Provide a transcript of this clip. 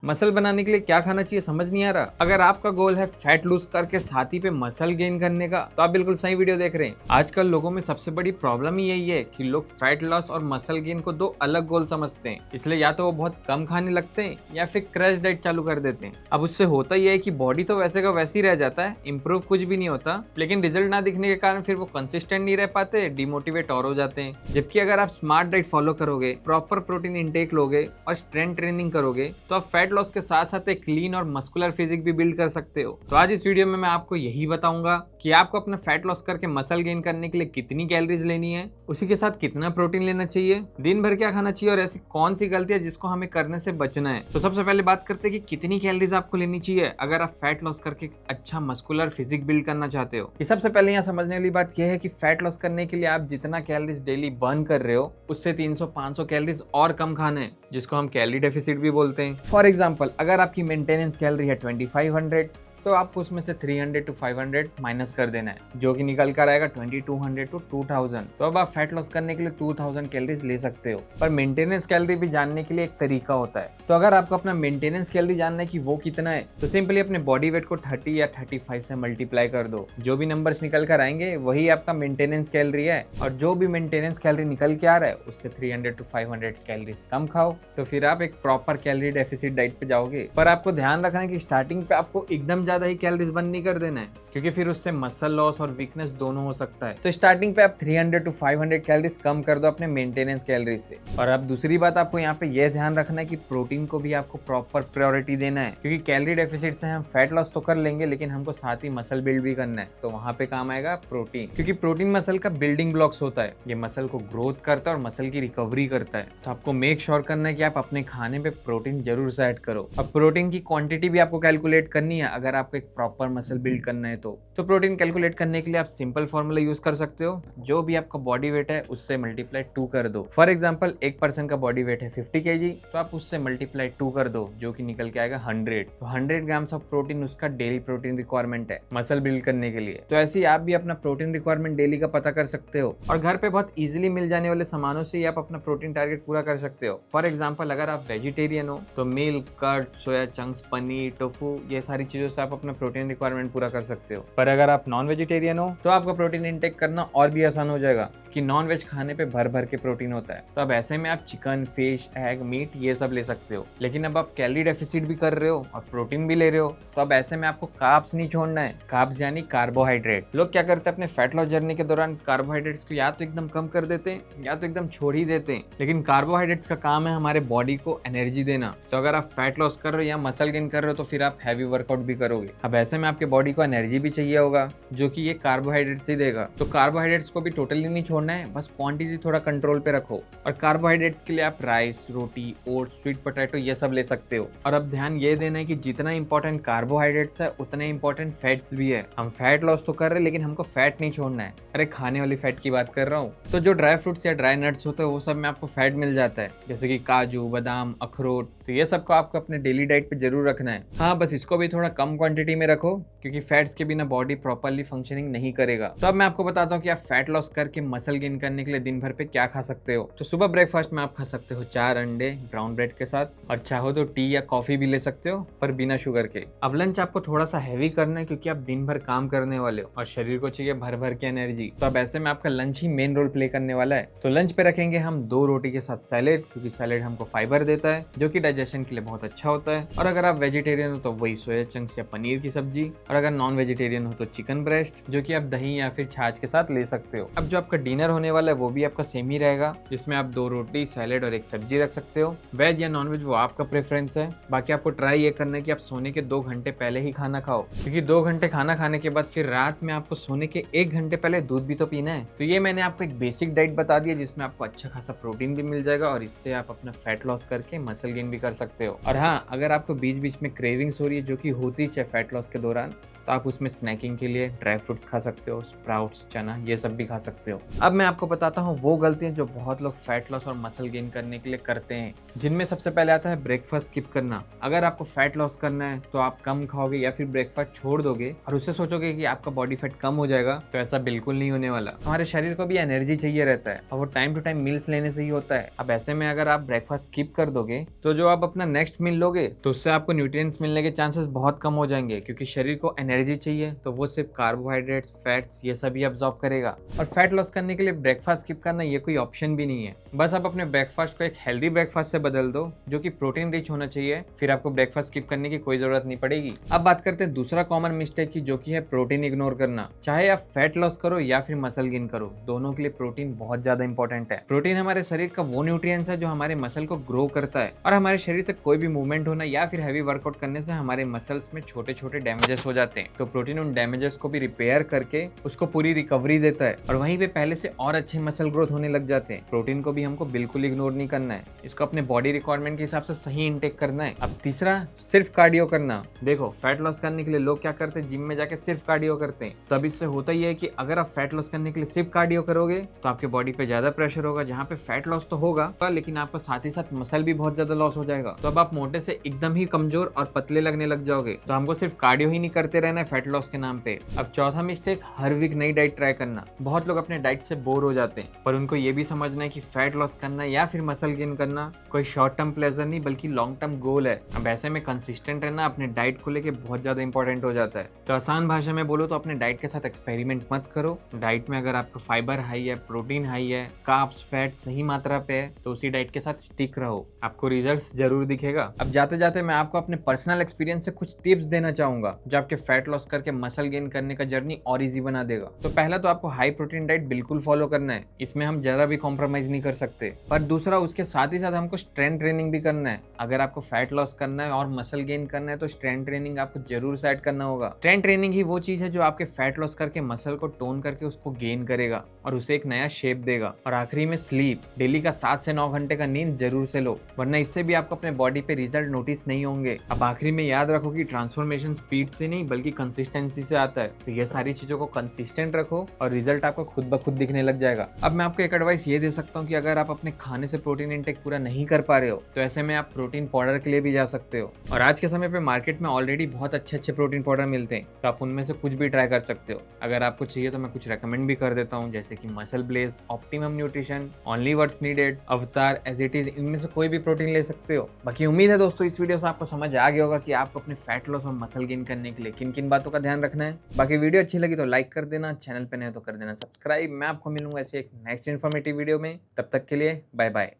Muscle बनाने के लिए क्या खाना चाहिए समझ नहीं आ रहा। अगर आपका गोल है फैट लूज करके साथ ही पे मसल गेन करने का, तो आप बिल्कुल सही वीडियो देख रहे हैं। आजकल लोगों में सबसे बड़ी प्रॉब्लम ही यही है कि लोग फैट लॉस और मसल गेन को दो अलग गोल समझते हैं, इसलिए या तो वो बहुत कम खाने लगते हैं या फिर क्रैश डाइट चालू कर देते हैं। अब उससे होता ही है कि बॉडी तो वैसे का वैसे ही रह जाता है, इंप्रूव कुछ भी नहीं होता, लेकिन रिजल्ट ना दिखने के कारण फिर वो कंसिस्टेंट नहीं रह पाते, डिमोटिवेट और हो जाते हैं। जबकि अगर आप स्मार्ट डाइट फॉलो करोगे, प्रॉपर प्रोटीन इंटेक लोगे और स्ट्रेंथ ट्रेनिंग करोगे, तो आप फैट लॉस के साथ साथ एक क्लीन और मस्कुलर फिजिक भी बिल्ड कर सकते हो। तो आज इस वीडियो में मैं आपको यही बताऊंगा कि आपको अपना फैट लॉस करके मसल गेन करने के लिए कितनी कैलोरीज लेनी है, उसी के साथ कितना प्रोटीन लेना चाहिए, दिन भर क्या खाना चाहिए और ऐसी कौन सी गलतियां जिसको हमें करने से बचना है। तो सबसे पहले बात करते हैं कि कितनी कैलोरीज आपको लेनी चाहिए अगर आप फैट लॉस करके अच्छा मस्कुलर फिजिक बिल्ड करना चाहते हो। कि सबसे पहले यहाँ समझने वाली बात यह है कि फैट लॉस करने के लिए आप जितना कैलोरीज डेली बर्न कर रहे हो, उससे 300-500 कैलोरीज और कम खाना है, जिसको हम कैलोरी डेफिसिट भी बोलते हैं। फॉर एग्जाम्पल, अगर आपकी मेंटेनेंस कैलोरी है 2500, तो आपको उसमें से 300 to 500 माइनस कर देना है, जो कि निकल कर आएगा 2200 to 2000। तो अब आप फैट लॉस करने के लिए 2000 कैलोरीज ले सकते हो। पर मेंटेनेंस कैलोरी भी जानने के लिए एक तरीका होता है। तो अगर आपको अपना मेंटेनेंस कैलोरी जानना है कि वो कितना है, तो सिंपली अपने बॉडी वेट को 30 या 35 से मल्टीप्लाई कर दो। जो भी नंबर्स निकल कर आएंगे वही आपका मेंटेनेंस कैलोरी है, और जो भी मेंटेनेंस कैलोरी निकल के आ रहा है उससे 300 to 500 कैलोरीज कम खाओ, तो फिर आप एक प्रॉपर कैलोरी डेफिसिट डाइट पे जाओगे। पर आपको ध्यान रखना है कि स्टार्टिंग पे आपको एकदम ज्यादा ही कैलोरीज बर्न नहीं कर देना है, क्योंकि फिर उससे मसल लॉस और वीकनेस दोनों हो सकता है। तो स्टार्टिंग पे आप 300 to 500 कैलोरीज कम कर दो अपने मेंटेनेंस कैलोरीज से। और अब दूसरी बात आपको यहाँ पे यह ध्यान रखना है कि प्रोटीन को भी आपको प्रॉपर प्रायोरिटी देना है, क्योंकि कैलोरी डेफिसिट से हम फैट लॉस तो कर लेंगे, लेकिन हमको साथ ही मसल बिल्ड भी करना है। तो वहां पे काम आएगा प्रोटीन, क्योंकि प्रोटीन मसल का बिल्डिंग ब्लॉक्स होता है। ये मसल को ग्रोथ करता है और मसल की रिकवरी करता है। तो आपको मेक श्योर करना है कि आप अपने खाने पे प्रोटीन जरूर से ऐड करो। अब प्रोटीन की क्वांटिटी भी आपको कैलकुलेट करनी है अगर आपको एक प्रॉपर मसल बिल्ड करना है। तो प्रोटीन कैलकुलेट करने के लिए आप सिंपल फॉर्मूला यूज कर सकते हो, जो भी आपका बॉडी वेट है उससे मल्टीप्लाई 2 कर दो। फॉर एग्जांपल, एक पर्सन का बॉडी वेट है 50 kg, तो आप उससे मल्टीप्लाई 2 कर दो, जो कि निकल के आएगा 100। तो 100 ग्राम्स ऑफ प्रोटीन उसका डेली प्रोटीन रिक्वायरमेंट है मसल बिल्ड करने के लिए। तो ऐसे ही आप भी अपना प्रोटीन रिक्वायरमेंट डेली का पता कर सकते हो, और घर पे बहुत इजीली मिल जाने वाले सामानों से ही आप अपना प्रोटीन टारगेट पूरा कर सकते हो। फॉर एग्जाम्पल, अगर आप वेजिटेरियन हो तो milk, curd, soya chunks, paneer, tofu, ये सारी चीजों से आप अपना प्रोटीन रिक्वायरमेंट पूरा कर सकते हो। पर अगर आप नॉन वेजिटेरियन हो तो आपका प्रोटीन इंटेक करना और भी आसान हो जाएगा, कि नॉन वेज खाने पे भर भर के प्रोटीन होता है। तो अब ऐसे में आप चिकन, फिश, एग, मीट ये सब ले सकते हो। लेकिन अब आप कैलोरी डेफिसिट भी कर रहे हो और प्रोटीन भी ले रहे हो, तो अब ऐसे में आपको कार्ब्स नहीं छोड़ना है। कार्ब्स यानी कार्बोहाइड्रेट। लोग क्या करते हैं अपने फैट लॉस जर्नी के दौरान, कार्बोहाइड्रेट्स को या तो एकदम कम कर देते हैं या तो एकदम छोड़ ही देते हैं। लेकिन कार्बोहाइड्रेट्स का काम है हमारे बॉडी को एनर्जी देना। तो अगर आप फैट लॉस कर रहे हो या मसल गेन कर रहे हो, तो फिर आप हैवी वर्कआउट भी करोगे। अब ऐसे में आपके बॉडी को एनर्जी भी चाहिए होगा, जो कि ये कार्बोहाइड्रेट से देगा। तो कार्बोहाइड्रेट्स को भी टोटली नहीं छोड़ना है, बस क्वांटिटी थोड़ा कंट्रोल पे रखो। और कार्बोहाइड्रेट्स के लिए आप राइस, रोटी, ओट्स, स्वीट पोटैटो ये सब ले सकते हो। और अब ध्यान ये देना है कि जितना इंपॉर्टेंट कार्बोहाइड्रेट्स है, उतने इंपॉर्टेंट फैट्स भी है। हम फैट लॉस तो कर रहे हैं, लेकिन हमको फैट नहीं छोड़ना है। अरे खाने वाली फैट की बात कर रहा हूँ। तो जो ड्राई फ्रूट्स या ड्राई नट्स होते हैं वो सब में आपको फैट मिल जाता है, जैसे कि काजू, बादाम, अखरोट। तो ये सबको आपको अपने डेली डाइट पे जरूर रखना है। हाँ, बस इसको भी थोड़ा कम क्वांटिटी में रखो, क्योंकि फैट्स के बिना बॉडी प्रॉपरली फंक्शनिंग नहीं करेगा। तो अब मैं आपको बताता हूँ कि आप फैट लॉस करके मसल गेन करने के लिए दिन भर पे क्या खा सकते हो। तो सुबह ब्रेकफास्ट में आप खा सकते हो 4 अंडे ब्राउन ब्रेड के साथ, और चाहो तो टी या कॉफी भी ले सकते हो, पर बिना शुगर के। अब लंच आपको थोड़ा सा हैवी करना है, क्योंकि आप दिन भर काम करने वाले हो और शरीर को चाहिए भर भर के एनर्जी। तो अब ऐसे में आपका लंच ही मेन रोल प्ले करने वाला है। तो लंच पे रखेंगे हम 2 रोटी के साथ सैलेड, क्योंकि सैलेड हमको फाइबर देता है, जो कि डाइजेशन के लिए बहुत अच्छा होता है। और अगर आप वेजिटेरियन हो तो वही सोया चंक्स या पनीर की सब्जी, और अगर नॉन वेजिटेरियन हो तो चिकन ब्रेस्ट, जो कि आप दही या फिर छाछ के साथ ले सकते हो। अब जो आपका डिनर होने वाला है वो भी आपका सेम ही रहेगा, जिसमें आप 2 रोटी, सैलेड और एक सब्जी रख सकते हो। वेज या नॉन वेज वो आपका प्रेफरेंस है। बाकी आपको ट्राई ये करना है कि आप सोने के 2 घंटे पहले ही खाना खाओ, क्योंकि 2 घंटे खाना खाने के बाद फिर रात में आपको सोने के 1 घंटे पहले दूध भी तो पीना है। तो ये मैंने आपको एक बेसिक डाइट बता दी है, जिसमें आपको अच्छा खासा प्रोटीन भी मिल जाएगा, और इससे आप अपना फैट लॉस करके मसल गेन भी कर सकते हो। और हाँ, अगर आपको बीच बीच में क्रेविंग्स हो रही है, जो कि होती है फैट लॉस के दौरान, तो आप उसमें स्नैकिंग के लिए ड्राई फ्रूट्स खा सकते हो, स्प्राउट्स, चना, ये सब भी खा सकते हो। अब मैं आपको बताता हूँ वो गलतियाँ जो बहुत लोग फैट लॉस और मसल गेन करने के लिए करते हैं, जिनमें सबसे पहले आता है ब्रेकफास्ट स्किप करना। अगर आपको फैट लॉस करना है तो आप कम खाओगे या फिर ब्रेकफास्ट छोड़ दोगे और उससे सोचोगे कि आपका बॉडी फैट कम हो जाएगा, तो ऐसा बिल्कुल नहीं होने वाला। हमारे शरीर को भी एनर्जी चाहिए रहता है और वो टाइम टू टाइम मील्स लेने से ही होता है। अब ऐसे में अगर आप ब्रेकफास्ट स्किप कर दोगे तो जो आप अपना नेक्स्ट मील लोगे तो उससे आपको न्यूट्रिएंट्स मिलने के चांसेस बहुत कम हो जाएंगे, क्योंकि शरीर को एनर्जी चाहिए तो वो सिर्फ कार्बोहाइड्रेट्स, फैट्स, ये सभी अब्सॉर्ब करेगा। और फैट लॉस करने के लिए ब्रेकफास्ट स्किप करना ये कोई ऑप्शन भी नहीं है। बस आप अपने ब्रेकफास्ट को एक हेल्दी ब्रेकफास्ट से बदल दो जो कि प्रोटीन रिच होना चाहिए, फिर आपको ब्रेकफास्ट स्किप करने की कोई जरूरत नहीं पड़ेगी। अब बात करते हैं दूसरा कॉमन मिस्टेक की, जो कि है प्रोटीन इग्नोर करना। चाहे आप फैट लॉस करो या फिर मसल गेन करो, दोनों के लिए प्रोटीन बहुत ज्यादा इंपॉर्टेंट है। प्रोटीन हमारे शरीर का वो न्यूट्रिएंट्स है जो हमारे मसल को ग्रो करता है, और हमारे शरीर से कोई भी मूवमेंट होना या फिर हैवी वर्कआउट करने से हमारे मसल्स में छोटे छोटे डैमेजेस हो जाते हैं। तो प्रोटीन उन डैमेजेस को भी रिपेयर करके उसको पूरी रिकवरी देता है और वहीं पे पहले से और अच्छे मसल ग्रोथ होने लग जाते हैं। प्रोटीन को भी हमको बिल्कुल इग्नोर नहीं करना है, इसको अपने बॉडी रिक्वायरमेंट के हिसाब से सही इंटेक करना है। अब तीसरा, सिर्फ कार्डियो करना। देखो, फैट लॉस करने के लिए लोग क्या करते हैं, जिम में जाके सिर्फ कार्डियो करते हैं। तब इससे होता ही है कि अगर आप फैट लॉस करने के लिए सिर्फ कार्डियो करोगे तो आपके बॉडी पे ज्यादा प्रेशर होगा, जहाँ पे फैट लॉस तो होगा लेकिन आपका साथ ही साथ मसल भी बहुत ज्यादा लॉस हो जाएगा। तो अब आप मोटे से एकदम ही कमजोर और पतले लगने लग जाओगे। तो हमको सिर्फ कार्डियो ही नहीं करते रहना है फैट लॉस के नाम पे। अब चौथा मिस्टेक, हर वीक नई डाइट ट्राई करना। बहुत लोग अपने डाइट से बोर हो जाते हैं, पर उनको ये भी समझना है कि फैट लॉस करना या फिर मसल गेन करना कोई शॉर्ट टर्म प्लेजर नहीं बल्कि लॉन्ग टर्म गोल है। अब ऐसे में कंसिस्टेंट रहना अपने डाइट को लेके बहुत ज्यादा इंपॉर्टेंट हो जाता है। तो आसान भाषा में बोलो तो अपने डाइट के साथ एक्सपेरिमेंट मत करो। डाइट में अगर आपका फाइबर हाई है, प्रोटीन हाई है, कार्ब्स, फैट सही मात्रा पे है, तो उसी डाइट के साथ स्टिक रहो, आपको रिजल्ट्स जरूर दिखेगा। अब जाते जाते मैं आपको अपने पर्सनल एक्सपीरियंस से कुछ टिप्स देना चाहूंगा जो आपके फैट लॉस करके मसल गेन करने का जर्नी और इजी बना देगा। तो पहला तो आपको हाई प्रोटीन डाइट बिल्कुल फॉलो करना है, इसमें हम जरा भी कॉम्प्रोमाइज नहीं कर सकते। पर दूसरा, उसके साथ ही साथ हमको स्ट्रेंथ ट्रेनिंग भी करना है। अगर आपको फैट लॉस करना है और मसल गेन करना है तो स्ट्रेंथ ट्रेनिंग आपको जरूर से ऐड करना होगा। स्ट्रेंथ ट्रेनिंग ही वो चीज है जो आपके फैट लॉस करके मसल को टोन करके उसको गेन करेगा और उसे एक नया शेप देगा। और आखिरी में स्लीप, डेली का 7 से 9 घंटे का नींद जरूर से लो, वरना इससे भी आपको अपने बॉडी पे रिजल्ट नोटिस नहीं होंगे। अब आखिरी में याद रखो कि ट्रांसफॉर्मेशन स्पीड से नहीं बल्कि कंसिस्टेंसी से आता है। तो ये सारी चीजों को कंसिस्टेंट रखो और रिजल्ट आपको खुद ब खुद दिखने लग जाएगा। अब मैं आपको एक एडवाइस ये दे सकता हूँ कि अगर आप अपने खाने से प्रोटीन इंटेक पूरा नहीं कर पा रहे हो तो ऐसे में आप प्रोटीन पाउडर के लिए भी जा सकते हो। और आज के समय पे मार्केट में ऑलरेडी बहुत अच्छे अच्छे प्रोटीन पाउडर मिलते हैं, तो आप उनमें से कुछ भी ट्राई कर सकते हो। अगर आपको चाहिए तो मैं कुछ रेकमेंड भी कर देता हूँ, जैसे कि muscle blaze, optimum nutrition, only what's needed, Avvatar, as it is, इनमें से कोई भी प्रोटीन ले सकते हो। बाकी उम्मीद है दोस्तों इस वीडियो से आपको समझ आ गया होगा कि आपको अपने फैट लॉस और मसल गेन करने के लिए किन किन बातों का ध्यान रखना है। बाकी वीडियो अच्छी लगी तो लाइक कर देना, चैनल पे नए तो कर देना सब्सक्राइब। मैं आपको मिलूंगा ऐसे एक नेक्स्ट इन्फॉर्मेटिव वीडियो में, तब तक के लिए बाय बाय।